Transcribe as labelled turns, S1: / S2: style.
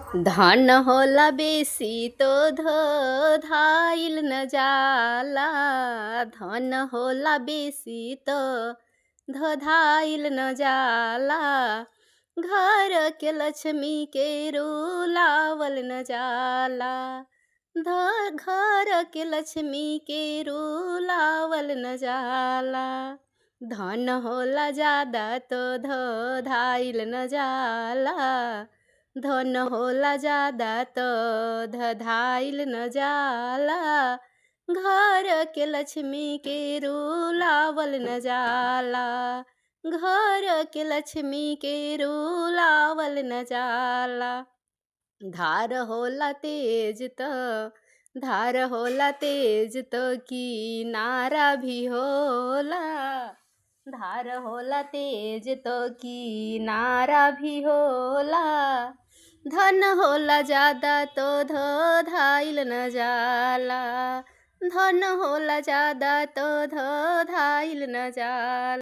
S1: धन होला बेसी तो धाइल न जाला। धन होला बेसी तो धाइल न जाला। घर के लक्ष्मी के रुलावल न जाला। घर के लक्ष्मी के रुलावल न जाला। धन होला ज्यादा तो धाइल न जाला। धन होला ज्यादा तो धाइल न जाला। घर के लक्ष्मी के रुलावल न जाला। घर के लक्ष्मी के रुलावल न जाला। धार होला तेज तो धार होला तेज तो किनारा भी होला। धार होला तेज तो किनारा भी होला। धन होला ज्यादा तो धाइल न जाला। धन होला ज्यादा तो धाइल न जाला।